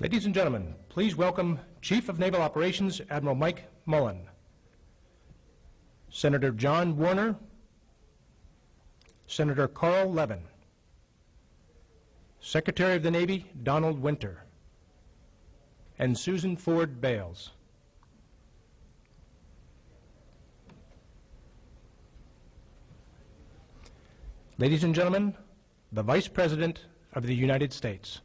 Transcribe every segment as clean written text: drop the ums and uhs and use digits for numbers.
Ladies and gentlemen, please welcome Chief of Naval Operations Admiral Mike Mullen, Senator John Warner, Senator Carl Levin, Secretary of the Navy Donald Winter, and Susan Ford Bales. Ladies and gentlemen, the Vice President of the United States.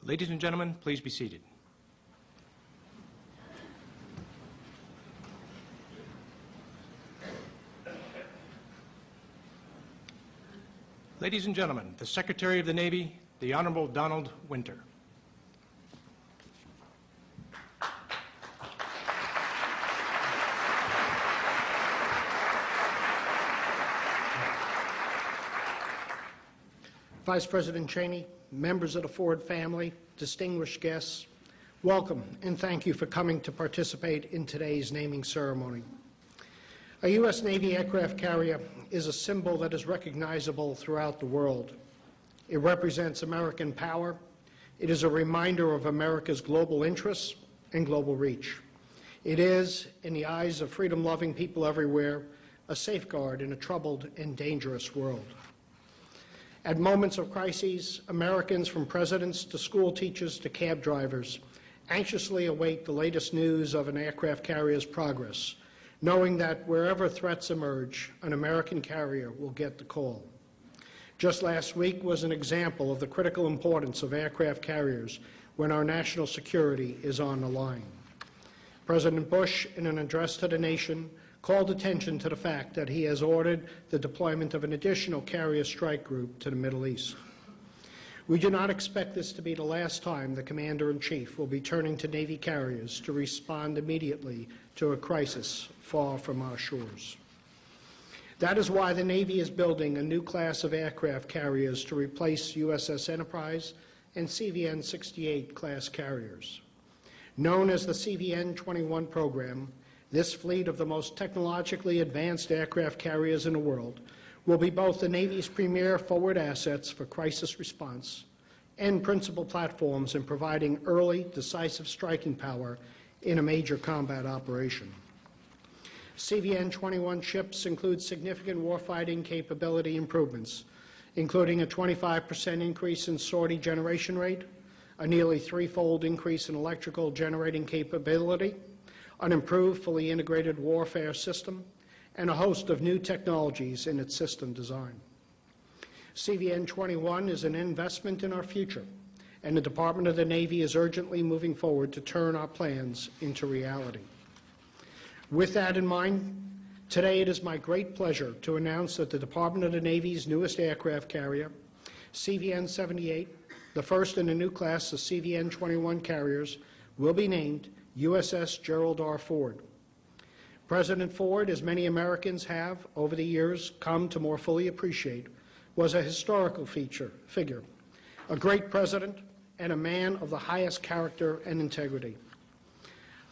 Ladies and gentlemen, please be seated. Ladies and gentlemen, the Secretary of the Navy, the Honorable Donald Winter. Vice President Cheney, members of the Ford family, distinguished guests, welcome and thank you for coming to participate in today's naming ceremony. A U.S. Navy aircraft carrier is a symbol that is recognizable throughout the world. It represents American power. It is a reminder of America's global interests and global reach. It is, in the eyes of freedom-loving people everywhere, a safeguard in a troubled and dangerous world. At moments of crises, Americans, from presidents to school teachers to cab drivers, anxiously await the latest news of an aircraft carrier's progress, knowing that wherever threats emerge, an American carrier will get the call. Just last week was an example of the critical importance of aircraft carriers when our national security is on the line. President Bush, in an address to the nation, called attention to the fact that he has ordered the deployment of an additional carrier strike group to the Middle East. We do not expect this to be the last time the Commander-in-Chief will be turning to Navy carriers to respond immediately to a crisis far from our shores. That is why the Navy is building a new class of aircraft carriers to replace USS Enterprise and CVN 68 class carriers. Known as the CVN 21 program, This fleet of the most technologically advanced aircraft carriers in the world will be both the Navy's premier forward assets for crisis response and principal platforms in providing early, decisive striking power in a major combat operation. CVN 21 ships include significant warfighting capability improvements, including a 25% increase in sortie generation rate, a nearly threefold increase in electrical generating capability, an improved fully integrated warfare system, and a host of new technologies in its system design. CVN 21 is an investment in our future, and the Department of the Navy is urgently moving forward to turn our plans into reality. With that in mind, today it is my great pleasure to announce that the Department of the Navy's newest aircraft carrier, CVN 78, the first in a new class of CVN 21 carriers, will be named USS Gerald R. Ford. President Ford, as many Americans have over the years come to more fully appreciate, was a historical figure, a great president, and a man of the highest character and integrity.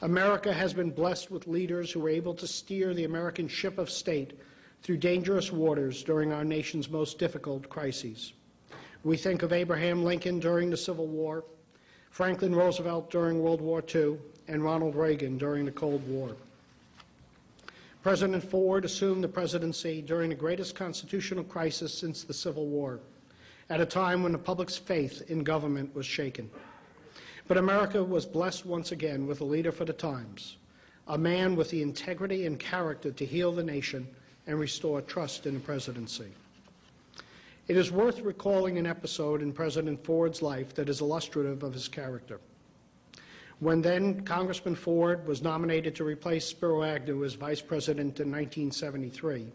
America has been blessed with leaders who were able to steer the American ship of state through dangerous waters during our nation's most difficult crises. We think of Abraham Lincoln during the Civil War, Franklin Roosevelt during World War II, and Ronald Reagan during the Cold War. President Ford assumed the presidency during the greatest constitutional crisis since the Civil War, at a time when the public's faith in government was shaken. But America was blessed once again with a leader for the times, a man with the integrity and character to heal the nation and restore trust in the presidency. It is worth recalling an episode in President Ford's life that is illustrative of his character. When then Congressman Ford was nominated to replace Spiro Agnew as vice president in 1973,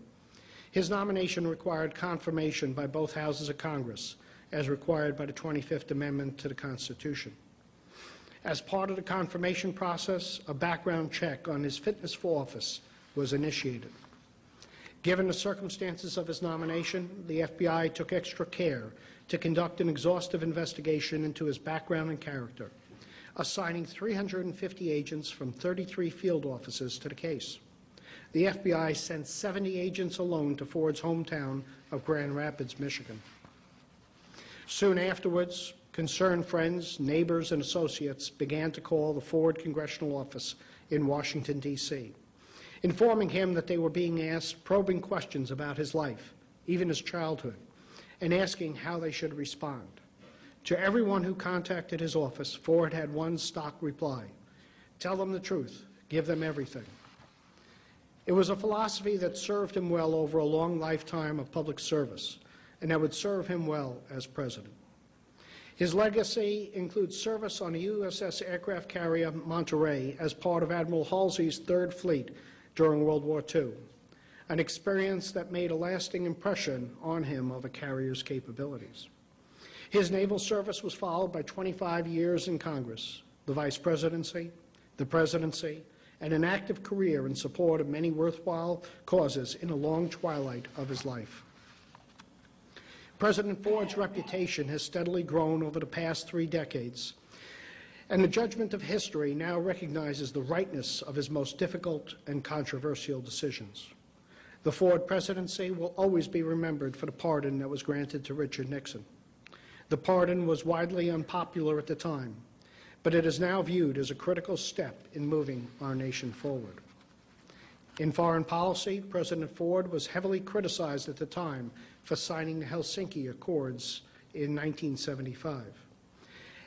his nomination required confirmation by both houses of Congress, as required by the 25th Amendment to the Constitution. As part of the confirmation process, a background check on his fitness for office was initiated. Given the circumstances of his nomination, the FBI took extra care to conduct an exhaustive investigation into his background and character, assigning 350 agents from 33 field offices to the case. The FBI sent 70 agents alone to Ford's hometown of Grand Rapids, Michigan. Soon afterwards, concerned friends, neighbors, and associates began to call the Ford Congressional Office in Washington, D.C., informing him that they were being asked probing questions about his life, even his childhood, and asking how they should respond. To everyone who contacted his office, Ford had one stock reply: tell them the truth, give them everything. It was a philosophy that served him well over a long lifetime of public service, and that would serve him well as president. His legacy includes service on the USS aircraft carrier Monterey as part of Admiral Halsey's Third Fleet during World War II, an experience that made a lasting impression on him of a carrier's capabilities. His naval service was followed by 25 years in Congress, the vice presidency, the presidency, and an active career in support of many worthwhile causes in the long twilight of his life. President Ford's reputation has steadily grown over the past 3 decades, and the judgment of history now recognizes the rightness of his most difficult and controversial decisions. The Ford presidency will always be remembered for the pardon that was granted to Richard Nixon. The pardon was widely unpopular at the time, but it is now viewed as a critical step in moving our nation forward. In foreign policy, President Ford was heavily criticized at the time for signing the Helsinki Accords in 1975.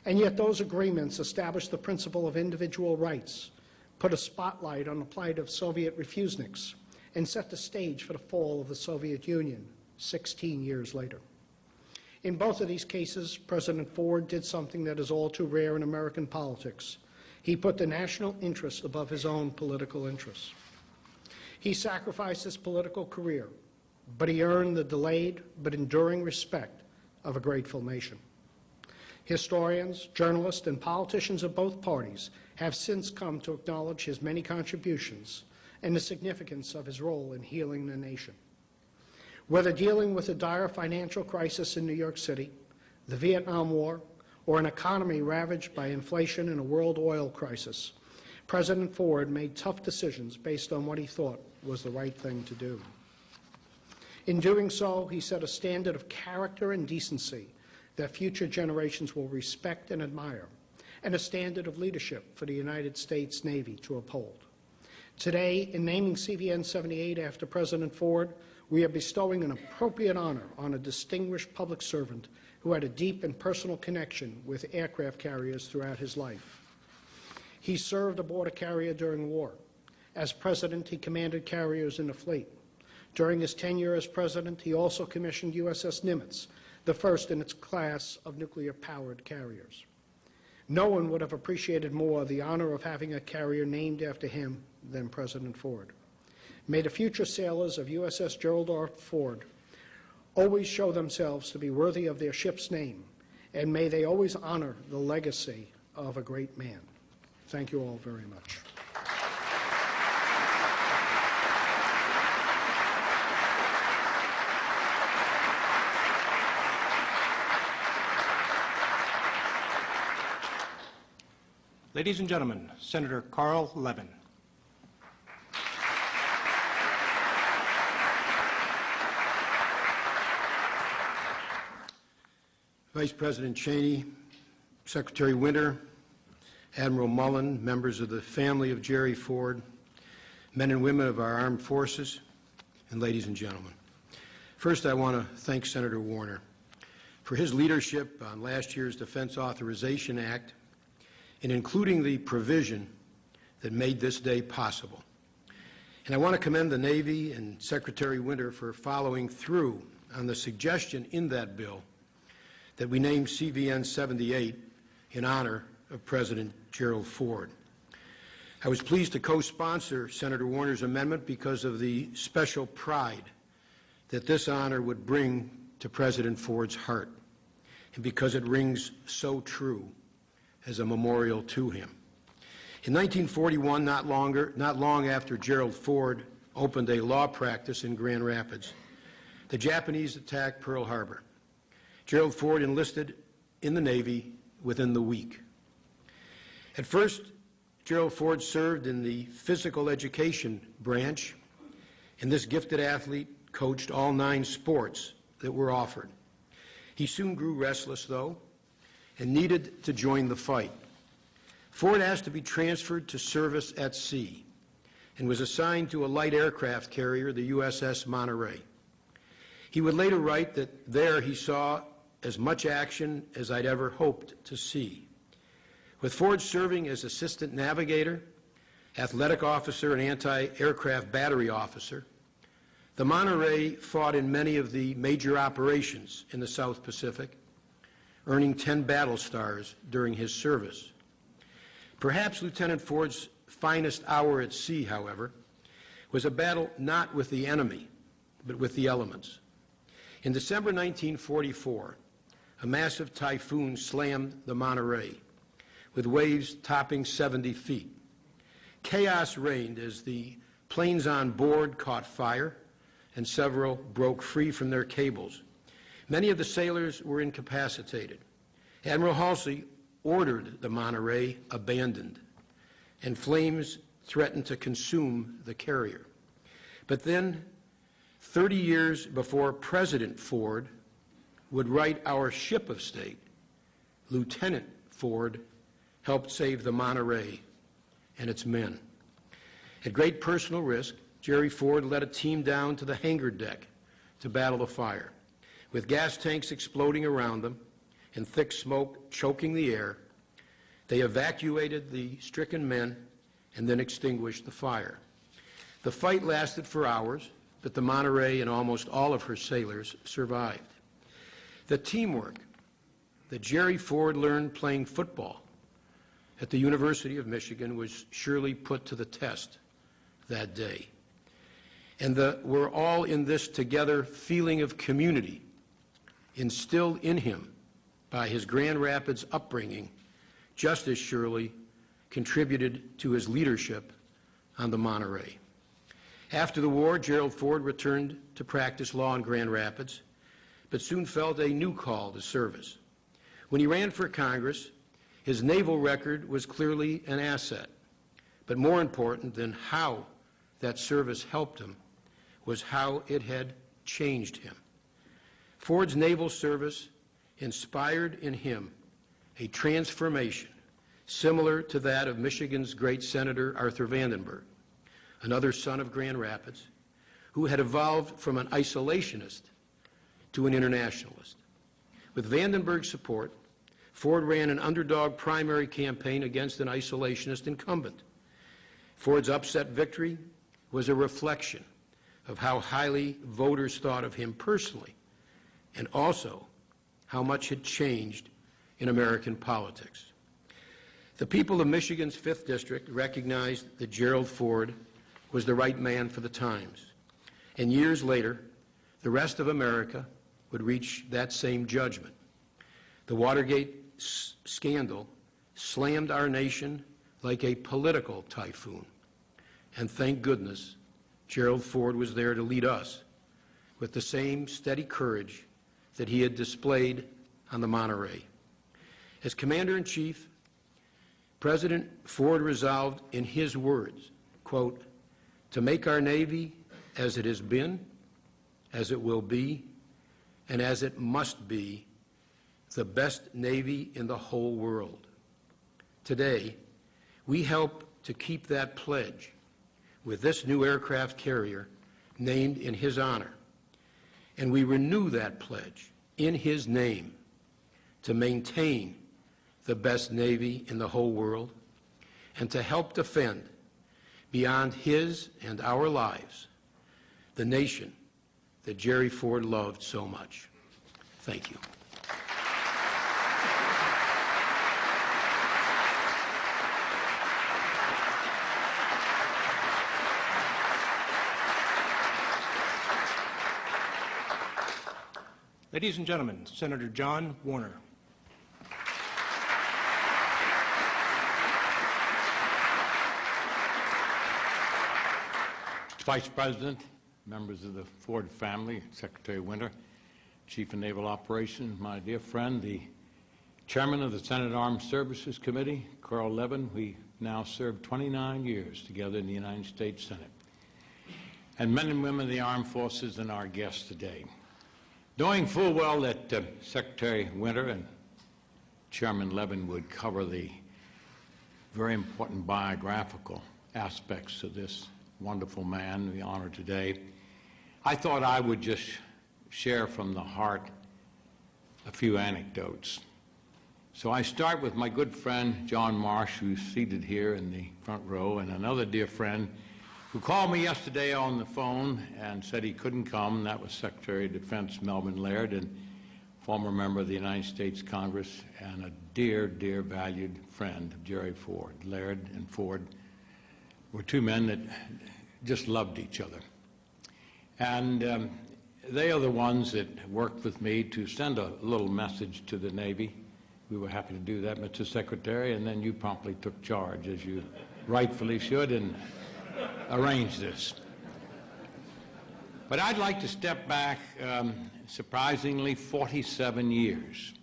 And yet those agreements established the principle of individual rights, put a spotlight on the plight of Soviet refuseniks, and set the stage for the fall of the Soviet Union 16 years later. In both of these cases, President Ford did something that is all too rare in American politics. He put the national interest above his own political interests. He sacrificed his political career, but he earned the delayed but enduring respect of a grateful nation. Historians, journalists, and politicians of both parties have since come to acknowledge his many contributions and the significance of his role in healing the nation. Whether dealing with a dire financial crisis in New York City, the Vietnam War, or an economy ravaged by inflation and a world oil crisis, President Ford made tough decisions based on what he thought was the right thing to do. In doing so, he set a standard of character and decency that future generations will respect and admire, and a standard of leadership for the United States Navy to uphold. Today, in naming CVN 78 after President Ford, we are bestowing an appropriate honor on a distinguished public servant who had a deep and personal connection with aircraft carriers throughout his life. He served aboard a carrier during war. As president, he commanded carriers in the fleet. During his tenure as president, he also commissioned USS Nimitz, the first in its class of nuclear-powered carriers. No one would have appreciated more the honor of having a carrier named after him than President Ford. May the future sailors of USS Gerald R. Ford always show themselves to be worthy of their ship's name, and may they always honor the legacy of a great man. Thank you all very much. Ladies and gentlemen, Senator Carl Levin. Vice President Cheney, Secretary Winter, Admiral Mullen, members of the family of Jerry Ford, men and women of our armed forces, and ladies and gentlemen. First, I want to thank Senator Warner for his leadership on last year's Defense Authorization Act and including the provision that made this day possible. And I want to commend the Navy and Secretary Winter for following through on the suggestion in that bill that we name CVN 78 in honor of President Gerald Ford. I was pleased to co-sponsor Senator Warner's amendment because of the special pride that this honor would bring to President Ford's heart, and because it rings so true as a memorial to him. In 1941, not long after Gerald Ford opened a law practice in Grand Rapids, the Japanese attacked Pearl Harbor. Gerald Ford enlisted in the Navy within the week. At first, Gerald Ford served in the physical education branch, and this gifted athlete coached all 9 sports that were offered. He soon grew restless, though, and needed to join the fight. Ford asked to be transferred to service at sea and was assigned to a light aircraft carrier, the USS Monterey. He would later write that there he saw as much action as I'd ever hoped to see. With Ford serving as assistant navigator, athletic officer, and anti-aircraft battery officer, the Monterey fought in many of the major operations in the South Pacific, earning 10 battle stars during his service. Perhaps Lieutenant Ford's finest hour at sea, however, was a battle not with the enemy, but with the elements. In December 1944, a massive typhoon slammed the Monterey, with waves topping 70 feet. Chaos reigned as the planes on board caught fire, and several broke free from their cables. Many of the sailors were incapacitated. Admiral Halsey ordered the Monterey abandoned, and flames threatened to consume the carrier. But then, 30 years before President Ford would write our ship of state, Lieutenant Ford helped save the Monterey and its men. At great personal risk, Jerry Ford led a team down to the hangar deck to battle the fire. With gas tanks exploding around them and thick smoke choking the air, they evacuated the stricken men and then extinguished the fire. The fight lasted for hours, but the Monterey and almost all of her sailors survived. The teamwork that Jerry Ford learned playing football at the University of Michigan was surely put to the test that day. And the we're all in this together feeling of community instilled in him by his Grand Rapids upbringing just as surely contributed to his leadership on the Monterey. After the war, Gerald Ford returned to practice law in Grand Rapids, but soon felt a new call to service. When he ran for Congress, his naval record was clearly an asset, But more important than how that service helped him was how it had changed him. Ford's naval service inspired in him a transformation similar to that of Michigan's great Senator Arthur Vandenberg, another son of Grand Rapids, who had evolved from an isolationist to an internationalist. With Vandenberg's support, Ford ran an underdog primary campaign against an isolationist incumbent. Ford's upset victory was a reflection of how highly voters thought of him personally, and also how much had changed in American politics. The people of Michigan's 5th District recognized that Gerald Ford was the right man for the times. And years later, the rest of America would reach that same judgment. The Watergate scandal slammed our nation like a political typhoon. And thank goodness, Gerald Ford was there to lead us with the same steady courage that he had displayed on the Monterey. As Commander-in-Chief, President Ford resolved in his words, quote, "To make our Navy as it has been, as it will be, and as it must be, the best Navy in the whole world." Today, we help to keep that pledge with this new aircraft carrier named in his honor. And we renew that pledge in his name to maintain the best Navy in the whole world and to help defend, beyond his and our lives, the nation that Jerry Ford loved so much. Thank you. Ladies and gentlemen, Senator John Warner. Vice President, members of the Ford family, Secretary Winter, Chief of Naval Operations, my dear friend, the Chairman of the Senate Armed Services Committee, Carl Levin. We now served 29 years together in the United States Senate. And men and women of the armed forces and our guests today. Knowing full well that Secretary Winter and Chairman Levin would cover the very important biographical aspects of this wonderful man we honor today, I thought I would just share from the heart a few anecdotes. So I start with my good friend John Marsh, who's seated here in the front row, and another dear friend who called me yesterday on the phone and said he couldn't come. That was Secretary of Defense Melvin Laird, and former member of the United States Congress, and a dear, dear, valued friend of Jerry Ford. Laird and Ford were two men that just loved each other. And they are the ones that worked with me to send a little message to the Navy. We were happy to do that, Mr. Secretary, and then you promptly took charge, as you rightfully should, and arranged this. But I'd like to step back, surprisingly, 47 years.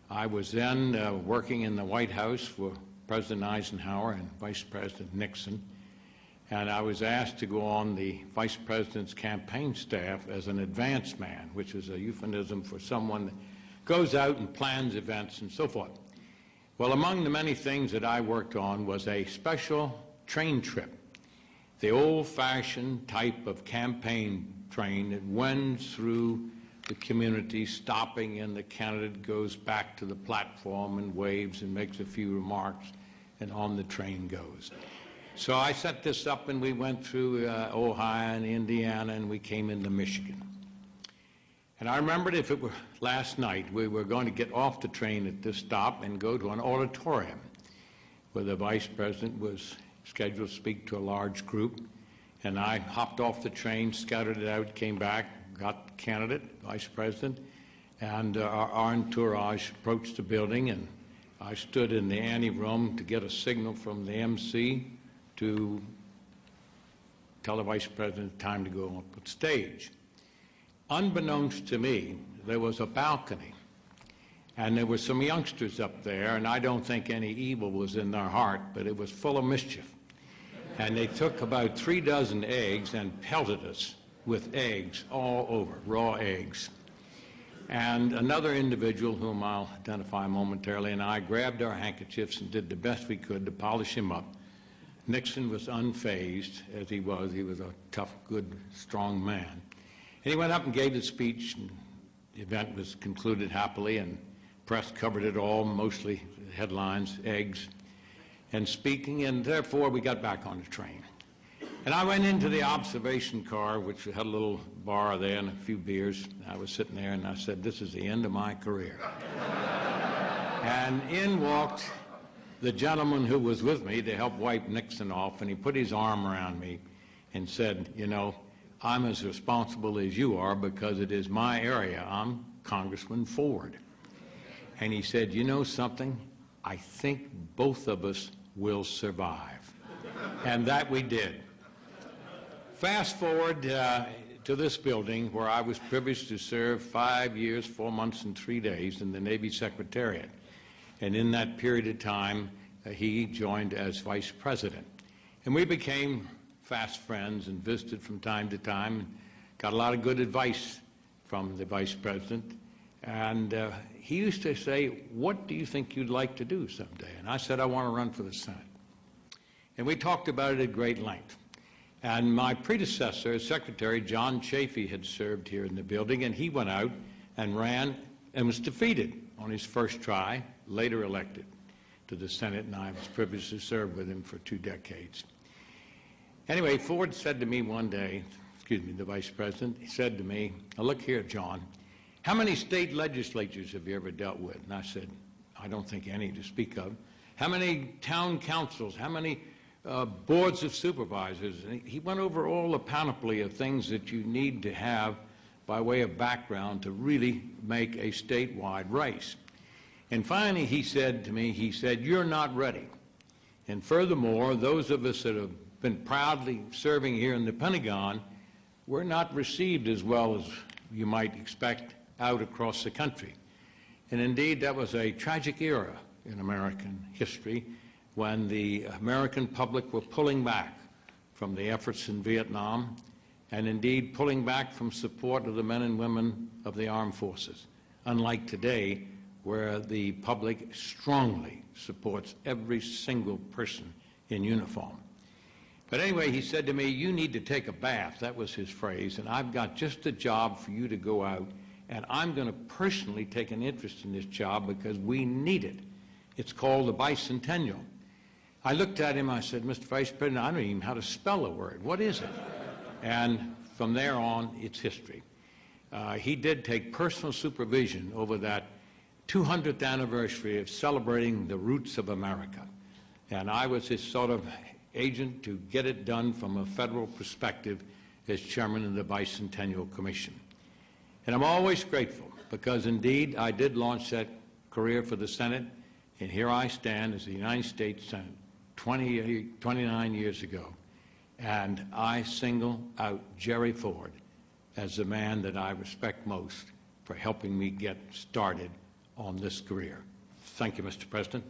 I was then working in the White House for President Eisenhower and Vice President Nixon, and I was asked to go on the Vice President's campaign staff as an advance man, which is a euphemism for someone that goes out and plans events and so forth. Well, among the many things that I worked on was a special train trip, the old-fashioned type of campaign train that wends through the community, stopping, and the candidate goes back to the platform and waves and makes a few remarks, and on the train goes. So I set this up, and we went through Ohio and Indiana, and we came into Michigan. And I remembered, if it were last night, we were going to get off the train at this stop and go to an auditorium where the Vice President was scheduled to speak to a large group. And I hopped off the train, scouted it out, came back, got the candidate, Vice President, and our entourage approached the building, and I stood in the anteroom to get a signal from the MC to tell the Vice President time to go up on stage. Unbeknownst to me, there was a balcony, and there were some youngsters up there, and I don't think any evil was in their heart, but it was full of mischief. And they took about 3 dozen eggs and pelted us with eggs all over, raw eggs. And another individual, whom I'll identify momentarily, and I grabbed our handkerchiefs and did the best we could to polish him up. Nixon was unfazed, as he was. He was a tough, good, strong man. And he went up and gave the speech, and the event was concluded happily, and press covered it all, mostly headlines, eggs, and speaking, and therefore we got back on the train. And I went into the observation car, which had a little bar there and a few beers. I was sitting there, and I said, this is the end of my career. And in walked the gentleman who was with me to help wipe Nixon off, and he put his arm around me and said, you know, I'm as responsible as you are because it is my area. I'm Congressman Ford. And he said, you know something? I think both of us will survive. And that we did. Fast forward to this building where I was privileged to serve 5 years, 4 months, and 3 days in the Navy Secretariat. And in that period of time, he joined as Vice President. And we became fast friends and visited from time to time, and got a lot of good advice from the Vice President. And he used to say, what do you think you'd like to do someday? And I said, I want to run for the Senate. And we talked about it at great length. And my predecessor, as Secretary, John Chafee, had served here in the building, and he went out and ran and was defeated on his first try, later elected to the Senate, and I was privileged to serve with him for 2 decades. Anyway, Ford said to me one day, the Vice President, he said to me, now look here, John, how many state legislatures have you ever dealt with? And I said, I don't think any to speak of. How many town councils? How many boards of supervisors? And he went over all the panoply of things that you need to have by way of background to really make a statewide race. And finally, he said to me, he said, you're not ready. And furthermore, those of us that have been proudly serving here in the Pentagon, we're not received as well as you might expect out across the country. And indeed, that was a tragic era in American history when the American public were pulling back from the efforts in Vietnam and indeed pulling back from support of the men and women of the armed forces, unlike today where the public strongly supports every single person in uniform. But anyway, he said to me, you need to take a bath. That was his phrase. And I've got just a job for you to go out, and I'm going to personally take an interest in this job because we need it. It's called the bicentennial. I looked at him, I said, Mr. Vice President, I don't even know how to spell the word. What is it? And from there on, it's history. He did take personal supervision over that 200th anniversary of celebrating the roots of America. And I was his sort of agent to get it done from a federal perspective as chairman of the Bicentennial Commission. And I'm always grateful because indeed I did launch that career for the Senate, and here I stand as the United States Senate 29 years ago, and I single out Jerry Ford as the man that I respect most for helping me get started on this career. Thank you, Mr. President.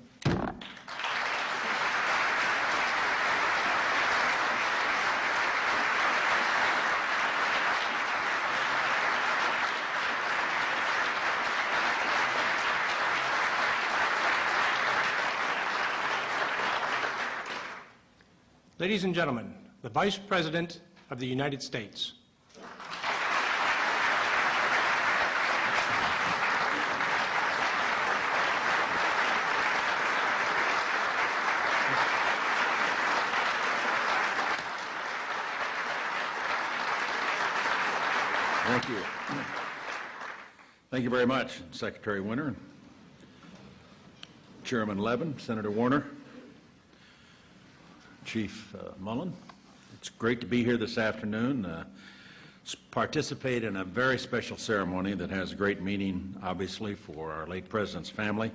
Ladies and gentlemen, the Vice President of the United States. Thank you. Thank you very much, Secretary Winter, Chairman Levin, Senator Warner, Chief Mullen. It's great to be here this afternoon, participate in a very special ceremony that has great meaning, obviously, for our late President's family,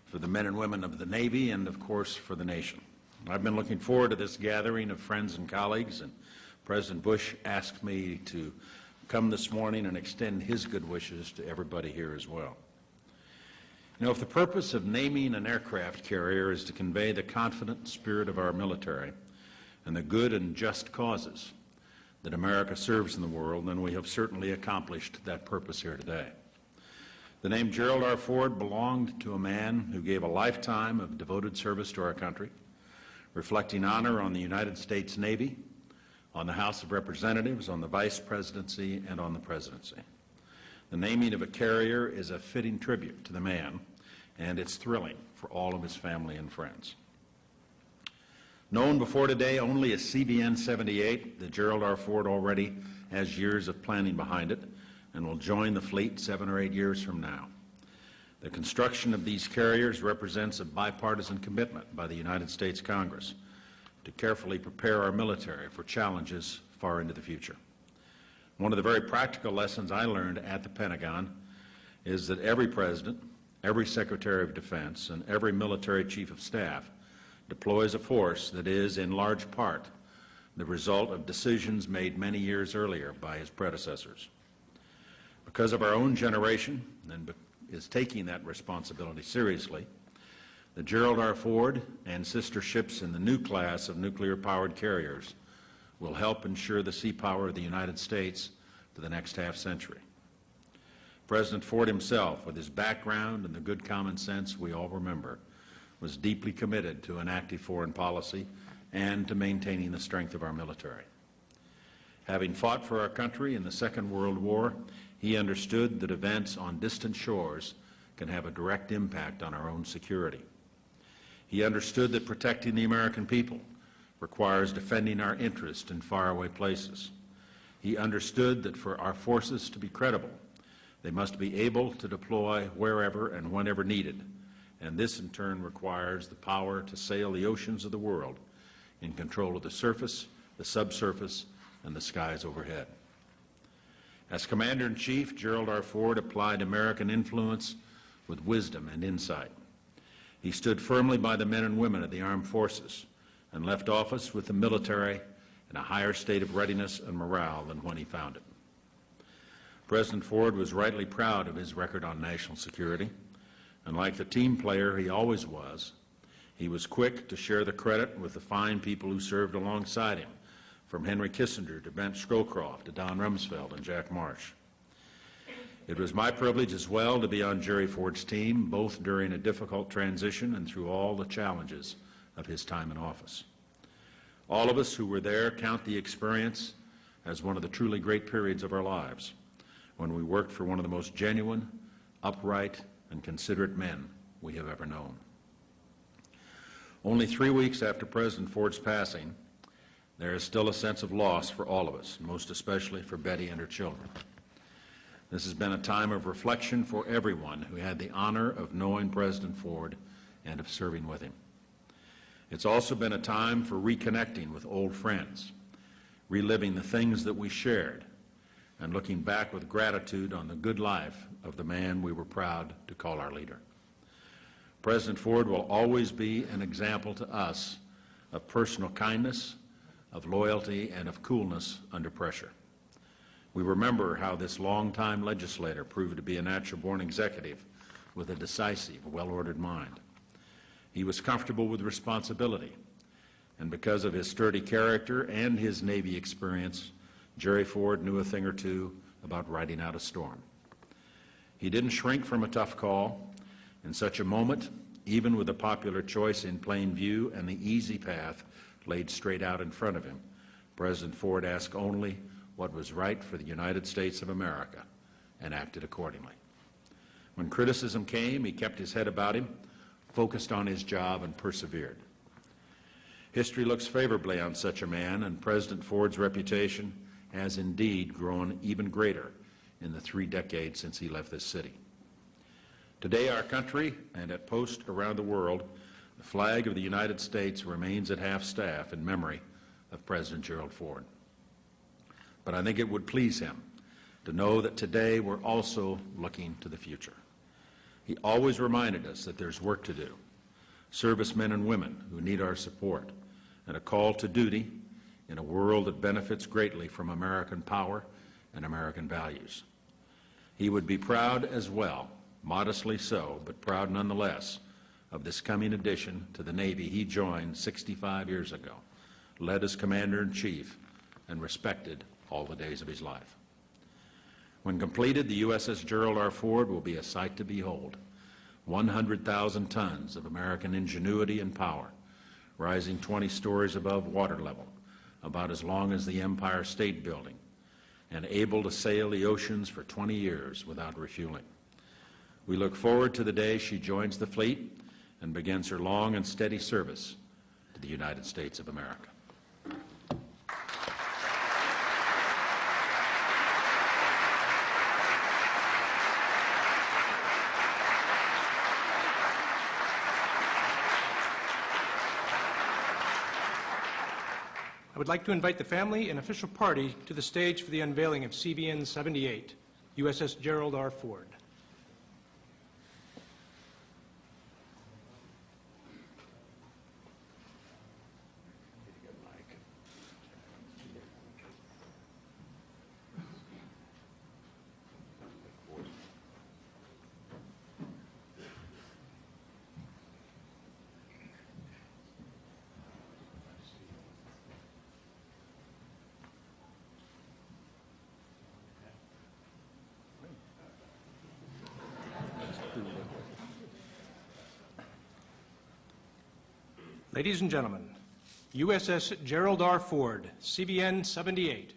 for the men and women of the Navy, and, of course, for the nation. I've been looking forward to this gathering of friends and colleagues, and President Bush asked me to come this morning and extend his good wishes to everybody here as well. You know, if the purpose of naming an aircraft carrier is to convey the confident spirit of our military, and the good and just causes that America serves in the world, then we have certainly accomplished that purpose here today. The name Gerald R. Ford belonged to a man who gave a lifetime of devoted service to our country, reflecting honor on the United States Navy, on the House of Representatives, on the Vice Presidency, and on the Presidency. The naming of a carrier is a fitting tribute to the man, and it's thrilling for all of his family and friends. Known before today only as CVN 78, the Gerald R. Ford already has years of planning behind it and will join the fleet 7 or 8 years from now. The construction of these carriers represents a bipartisan commitment by the United States Congress to carefully prepare our military for challenges far into the future. One of the very practical lessons I learned at the Pentagon is that every president, every Secretary of Defense, and every military chief of staff deploys a force that is, in large part, the result of decisions made many years earlier by his predecessors. Because of our own generation, and is taking that responsibility seriously, the Gerald R. Ford and sister ships in the new class of nuclear-powered carriers will help ensure the sea power of the United States for the next half-century. President Ford himself, with his background and the good common sense we all remember, was deeply committed to an active foreign policy and to maintaining the strength of our military. Having fought for our country in the Second World War, he understood that events on distant shores can have a direct impact on our own security. He understood that protecting the American people requires defending our interest in faraway places. He understood that for our forces to be credible, they must be able to deploy wherever and whenever needed, and this in turn requires the power to sail the oceans of the world in control of the surface, the subsurface, and the skies overhead. As Commander-in-Chief, Gerald R. Ford applied American influence with wisdom and insight. He stood firmly by the men and women of the armed forces and left office with the military in a higher state of readiness and morale than when he found it. President Ford was rightly proud of his record on national security, and like the team player he always was, he was quick to share the credit with the fine people who served alongside him, from Henry Kissinger to Brent Scowcroft to Don Rumsfeld and Jack Marsh. It was my privilege as well to be on Jerry Ford's team, both during a difficult transition and through all the challenges of his time in office. All of us who were there count the experience as one of the truly great periods of our lives, when we worked for one of the most genuine, upright, and considerate men we have ever known. Only 3 weeks after President Ford's passing, there is still a sense of loss for all of us, most especially for Betty and her children. This has been a time of reflection for everyone who had the honor of knowing President Ford and of serving with him. It's also been a time for reconnecting with old friends, reliving the things that we shared, and looking back with gratitude on the good life of the man we were proud to call our leader. President Ford will always be an example to us of personal kindness, of loyalty, and of coolness under pressure. We remember how this longtime legislator proved to be a natural-born executive with a decisive, well-ordered mind. He was comfortable with responsibility, and because of his sturdy character and his Navy experience, Jerry Ford knew a thing or two about riding out a storm. He didn't shrink from a tough call. In such a moment, even with a popular choice in plain view and the easy path laid straight out in front of him, President Ford asked only what was right for the United States of America and acted accordingly. When criticism came, he kept his head about him, focused on his job, and persevered. History looks favorably on such a man, and President Ford's reputation has indeed grown even greater in the 3 decades since he left this city. Today, our country and at posts around the world, the flag of the United States remains at half-staff in memory of President Gerald Ford. But I think it would please him to know that today we're also looking to the future. He always reminded us that there's work to do, servicemen and women who need our support, and a call to duty in a world that benefits greatly from American power and American values. He would be proud as well, modestly so, but proud nonetheless, of this coming addition to the Navy he joined 65 years ago, led as Commander-in-Chief, and respected all the days of his life. When completed, the USS Gerald R. Ford will be a sight to behold. 100,000 tons of American ingenuity and power, rising 20 stories above water level, about as long as the Empire State Building, and able to sail the oceans for 20 years without refueling. We look forward to the day she joins the fleet and begins her long and steady service to the United States of America. I would like to invite the family and official party to the stage for the unveiling of CVN 78, USS Gerald R. Ford. Ladies and gentlemen, USS Gerald R. Ford, CVN 78.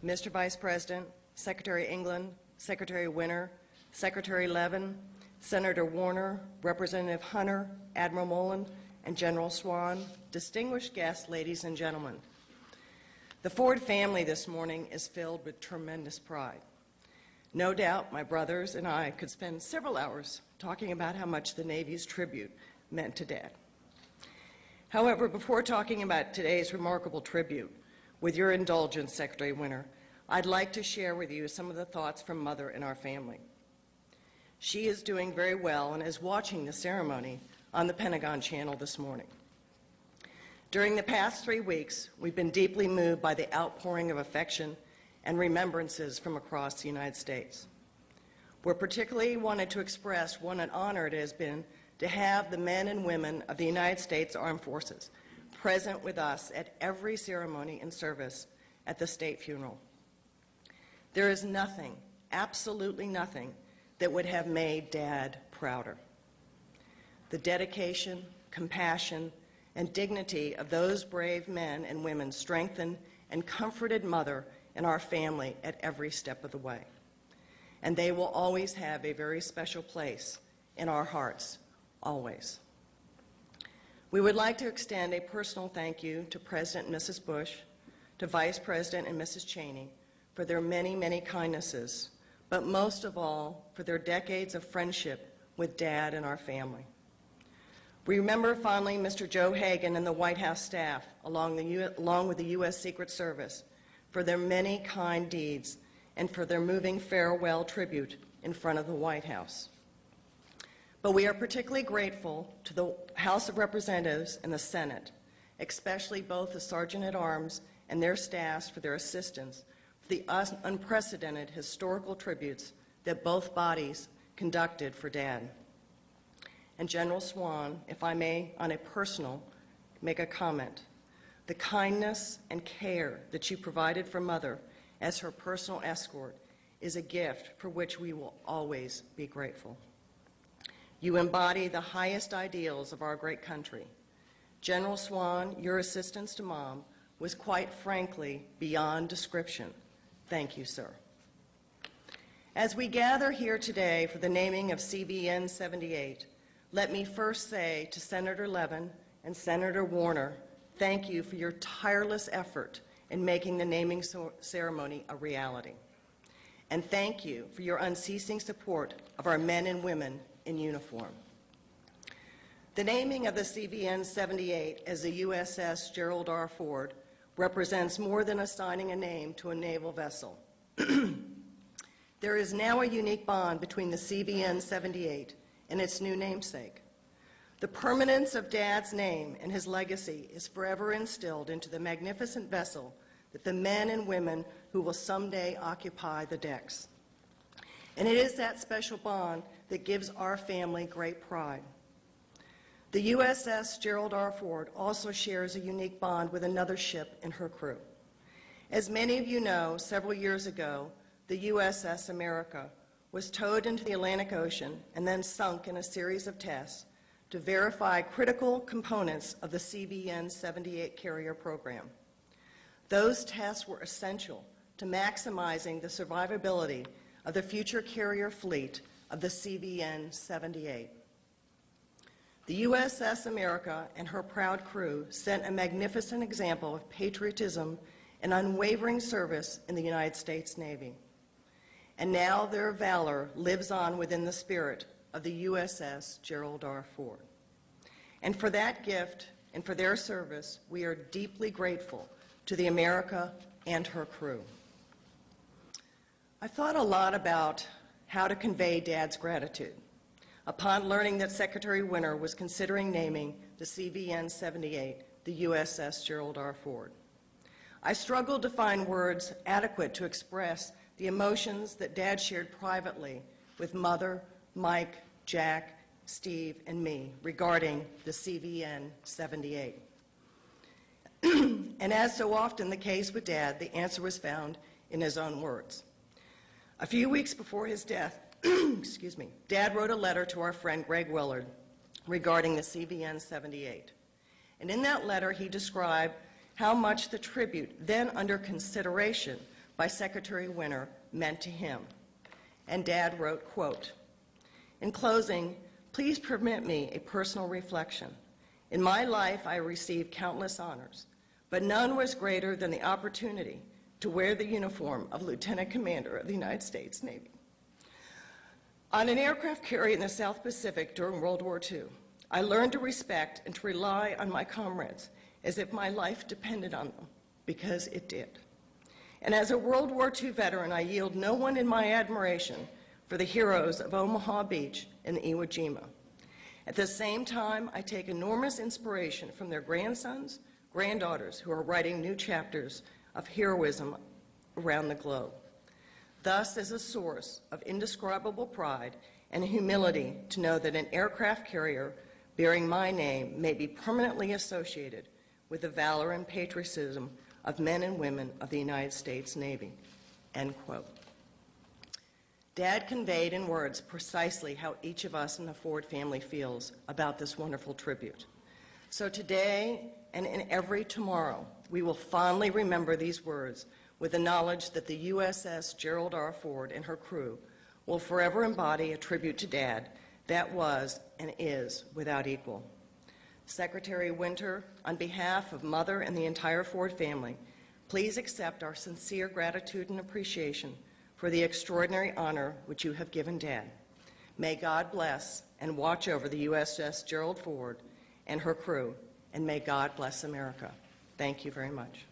Mr. Vice President, Secretary England, Secretary Winter, Secretary Levin, Senator Warner, Representative Hunter, Admiral Mullen, and General Swan, distinguished guests, ladies and gentlemen. The Ford family this morning is filled with tremendous pride. No doubt my brothers and I could spend several hours talking about how much the Navy's tribute meant to Dad. However, before talking about today's remarkable tribute, with your indulgence, Secretary Winter, I'd like to share with you some of the thoughts from Mother and our family. She is doing very well and is watching the ceremony on the Pentagon Channel this morning. During the past 3 weeks, we've been deeply moved by the outpouring of affection and remembrances from across the United States. We're particularly wanted to express what an honor it has been to have the men and women of the United States Armed Forces present with us at every ceremony and service at the state funeral. There is nothing, absolutely nothing, that would have made Dad prouder. The dedication, compassion, and dignity of those brave men and women strengthened and comforted Mother and our family at every step of the way. And they will always have a very special place in our hearts, always. We would like to extend a personal thank you to President and Mrs. Bush, to Vice President and Mrs. Cheney for their many, many kindnesses, but most of all for their decades of friendship with Dad and our family. We remember fondly Mr. Joe Hagan and the White House staff, along with the U.S. Secret Service, for their many kind deeds and for their moving farewell tribute in front of the White House. But we are particularly grateful to the House of Representatives and the Senate, especially both the Sergeant-at-Arms and their staffs for their assistance for the unprecedented historical tributes that both bodies conducted for Dad. And General Swan, if I may, on a personal, make a comment. the kindness and care that you provided for Mother as her personal escort is a gift for which we will always be grateful. You embody the highest ideals of our great country. General Swan, your assistance to Mom was quite frankly beyond description. Thank you, sir. As we gather here today for the naming of CVN 78, let me first say to Senator Levin and Senator Warner, thank you for your tireless effort in making the naming ceremony a reality. And thank you for your unceasing support of our men and women in uniform. The naming of the CVN 78 as the USS Gerald R. Ford represents more than assigning a name to a naval vessel. There is now a unique bond between the CVN 78 and its new namesake. The permanence of Dad's name and his legacy is forever instilled into the magnificent vessel that the men and women who will someday occupy the decks. And it is that special bond that gives our family great pride. The USS Gerald R. Ford also shares a unique bond with another ship and her crew. As many of you know, several years ago, the USS America was towed into the Atlantic Ocean and then sunk in a series of tests to verify critical components of the CVN 78 carrier program. Those tests were essential to maximizing the survivability of the future carrier fleet of the CVN 78. The USS America and her proud crew sent a magnificent example of patriotism and unwavering service in the United States Navy. And now their valor lives on within the spirit of the USS Gerald R. Ford. And for that gift and for their service, we are deeply grateful to the America and her crew. I thought a lot about how to convey Dad's gratitude upon learning that Secretary Winter was considering naming the CVN 78 the USS Gerald R. Ford. I struggled to find words adequate to express the emotions that Dad shared privately with Mother, Mike, Jack, Steve, and me regarding the CVN 78. And as so often the case with Dad, the answer was found in his own words. A few weeks before his death, excuse me, Dad wrote a letter to our friend Greg Willard regarding the CVN 78. And in that letter, he described how much the tribute then under consideration by Secretary Winter meant to him. And Dad wrote, quote, "In closing, please permit me a personal reflection. In my life, I received countless honors, but none was greater than the opportunity to wear the uniform of Lieutenant Commander of the United States Navy. On an aircraft carrier in the South Pacific during World War II, I learned to respect and to rely on my comrades as if my life depended on them, because it did. And as a World War II veteran, I yield no one in my admiration for the heroes of Omaha Beach and Iwo Jima. At the same time, I take enormous inspiration from their grandsons, granddaughters who are writing new chapters of heroism around the globe. Thus, as a source of indescribable pride and humility to know that an aircraft carrier bearing my name may be permanently associated with the valor and patriotism of men and women of the United States Navy." End quote. Dad conveyed in words precisely how each of us in the Ford family feels about this wonderful tribute. So today and in every tomorrow, we will fondly remember these words with the knowledge that the USS Gerald R. Ford and her crew will forever embody a tribute to Dad that was and is without equal. Secretary Winter, on behalf of Mother and the entire Ford family, please accept our sincere gratitude and appreciation for the extraordinary honor which you have given Dad. May God bless and watch over the USS Gerald Ford and her crew, and may God bless America. Thank you very much.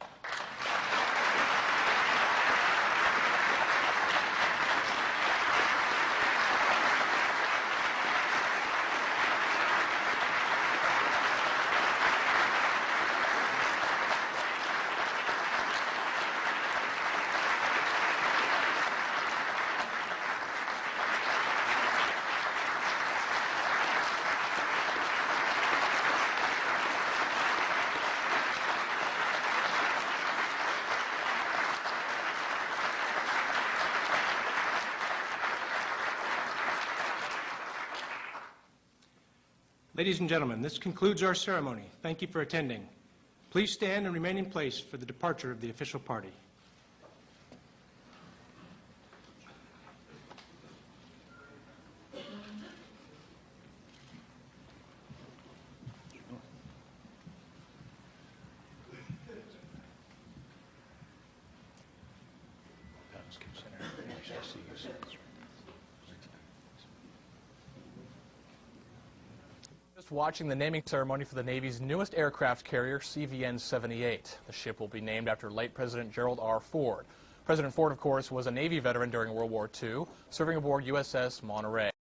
Ladies and gentlemen, this concludes our ceremony. Thank you for attending. Please stand and remain in place for the departure of the official party. Just watching the naming ceremony for the Navy's newest aircraft carrier, CVN 78. The ship will be named after late President Gerald R. Ford. President Ford, of course, was a Navy veteran during World War II, serving aboard USS Monterey.